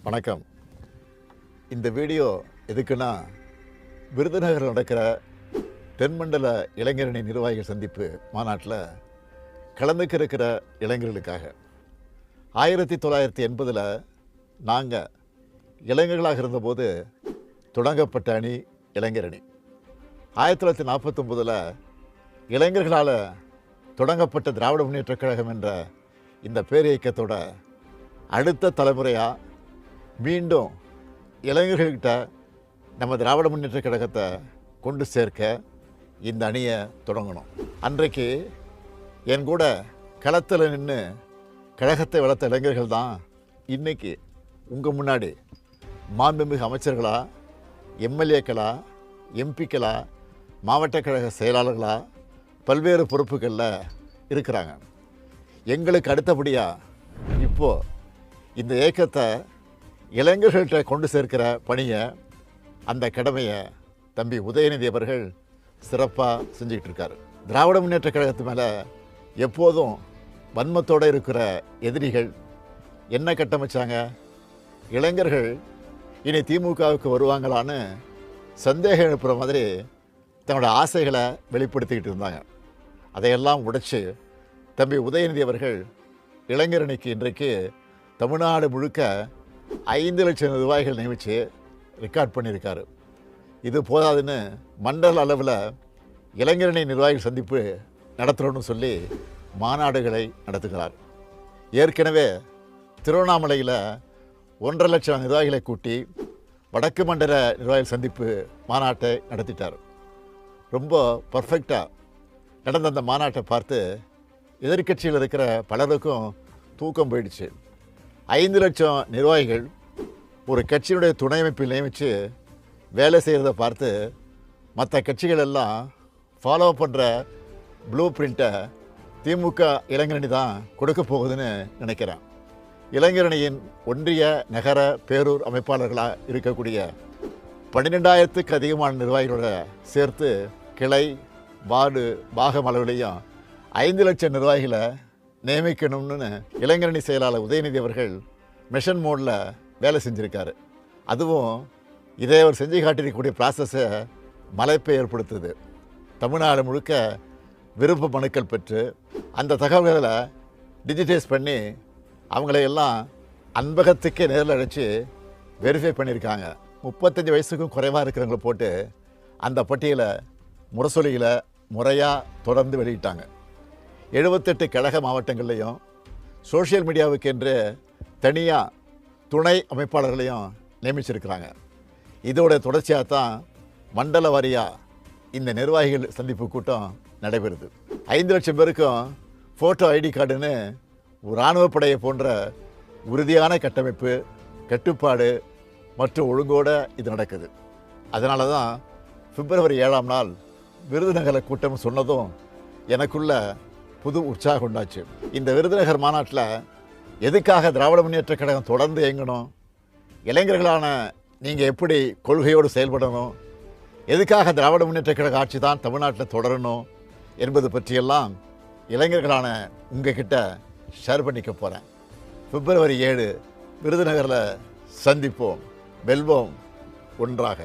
வணக்கம். இந்த வீடியோ எதுக்குன்னா, விருதுநகரில் நடக்கிற தென்மண்டல இளைஞரணி நிர்வாகிகள் சந்திப்பு மாநாட்டில் கலந்துக்க இருக்கிற இளைஞர்களுக்காக 1980 நாங்கள் இளைஞர்களாக இருந்தபோது தொடங்கப்பட்ட அணி இளைஞரணி. 1949 இளைஞர்களால் தொடங்கப்பட்ட திராவிட முன்னேற்றக் கழகம் என்ற இந்த பேரியக்கத்தோட அடுத்த தலைமுறையாக மீண்டும் இளைஞர்கள்கிட்ட நம்ம திராவிட முன்னேற்றக் கழகத்தை கொண்டு சேர்க்க இந்த அணியை தொடங்கணும். அன்றைக்கு என் கூட களத்தில் நின்று கழகத்தை வளர்த்த இளைஞர்கள் தான் இன்றைக்கி உங்கள் முன்னாடி மாண்புமிகு அமைச்சர்களா, எம்எல்ஏக்களா, எம்பிக்களா, மாவட்ட கழக செயலாளர்களா பல்வேறு பொறுப்புகளில் இருக்கிறாங்க. எங்களுக்கு அடுத்தபடியாக இப்போது இந்த இயக்கத்தை இளைஞர்கள்ட்ட கொண்டு சேர்க்கிற பணியை, அந்த கடமையை தம்பி உதயநிதி அவர்கள் சிறப்பாக செஞ்சுக்கிட்டு இருக்கார். திராவிட முன்னேற்ற கழகத்து மேலே எப்போதும் வன்மத்தோடு இருக்கிற எதிரிகள் என்ன கட்டமைச்சாங்க? இளைஞர்கள் இனி திமுகவுக்கு வருவாங்களான்னு சந்தேகம் எழுப்புகிற மாதிரி தன்னோட ஆசைகளை வெளிப்படுத்திக்கிட்டு இருந்தாங்க. அதையெல்லாம் உடைச்சு தம்பி உதயநிதி அவர்கள் இளைஞரணிக்கு இன்றைக்கு தமிழ்நாடு முழுக்க 5 லட்சம் நிர்வாகிகள் நியமித்து ரெக்கார்ட் பண்ணியிருக்காரு. இது போதாதுன்னு மண்டல அளவில் இளைஞரணி நிர்வாகிகள் சந்திப்பு நடத்துகிறோன்னு சொல்லி மாநாடுகளை நடத்துகிறார். ஏற்கனவே திருவண்ணாமலையில் 1.5 லட்சம் நிர்வாகிகளை கூட்டி வடக்கு மண்டல நிர்வாகிகள் சந்திப்பு மாநாட்டை நடத்திட்டார். ரொம்ப பர்ஃபெக்டாக நடந்த அந்த மாநாட்டை பார்த்து எதிர்க்கட்சியில் இருக்கிற பலருக்கும் தூக்கம் போயிடுச்சு. 5 லட்சம் நிர்வாகிகள் ஒரு கட்சியினுடைய துணை அமைப்பில் நியமித்து வேலை செய்கிறத பார்த்து மற்ற கட்சிகள் எல்லாம் ஃபாலோ பண்ணுற ப்ளூ பிரிண்ட்டை திமுக இளைஞரணி தான் கொடுக்க போகுதுன்னு நினைக்கிறேன். இளைஞரணியின் ஒன்றிய, நகர, பேரூர் அமைப்பாளர்களாக இருக்கக்கூடிய 12,000க்கு அதிகமான நிர்வாகிகளோட சேர்த்து கிளை, வார்டு, பாகம் அளவிலையும் 5 லட்சம் நிர்வாகிகளை நியமிக்கணும்னு இளைஞரணி செயலாளர் உதயநிதி அவர்கள் மிஷன் மோடில் வேலை செஞ்சுருக்காரு. அதுவும் இதை அவர் செஞ்சு காட்டியிருக்கக்கூடிய ப்ராசஸை மலைப்பை ஏற்படுத்துது. தமிழ்நாடு முழுக்க விருப்ப மனுக்கள் பெற்று அந்த தகவல்களை டிஜிட்டைஸ் பண்ணி அவங்களையெல்லாம் அன்பகத்துக்கே நேரில் அழைச்சி வெரிஃபை பண்ணியிருக்காங்க. 35 வயசுக்கும் குறைவாக இருக்கிறவங்கள போட்டு அந்த பட்டியலை முரசொலியில் முறையாக தொடர்ந்து வெளியிட்டாங்க. 78 கழக மாவட்டங்கள்லையும் சோஷியல் மீடியாவுக்கு என்று தனியாக துணை அமைப்பாளர்களையும் நியமிச்சிருக்கிறாங்க. இதோட தொடர்ச்சியாக தான் மண்டல வாரியாக இந்த நிர்வாகிகள் சந்திப்பு கூட்டம் நடைபெறுது. 5 லட்சம் பேருக்கும் ஃபோட்டோ ஐடி கார்டுன்னு இராணுவ படையை போன்ற உறுதியான கட்டமைப்பு, கட்டுப்பாடு மற்றும் ஒழுங்கோடு இது நடக்குது. அதனால தான் பிப்ரவரி 7ஆம் நாள் விருதுநகர் கூட்டம் சொன்னதும் எனக்குள்ள புது உற்சாகம் உண்டாச்சு. இந்த விருதுநகர் மாநாட்டில் எதுக்காக திராவிட முன்னேற்றக் கழகம் தொடர்ந்து இயங்கணும், இளைஞர்களான நீங்கள் எப்படி கொள்கையோடு செயல்படணும், எதுக்காக திராவிட முன்னேற்றக் கழக ஆட்சி தான் தமிழ்நாட்டில் தொடரணும் என்பது பற்றியெல்லாம் இளைஞர்களான உங்ககிட்ட ஷேர் பண்ணிக்க போகிறேன். பிப்ரவரி 7 விருதுநகரில் சந்திப்போம், வெல்வோம் ஒன்றாக.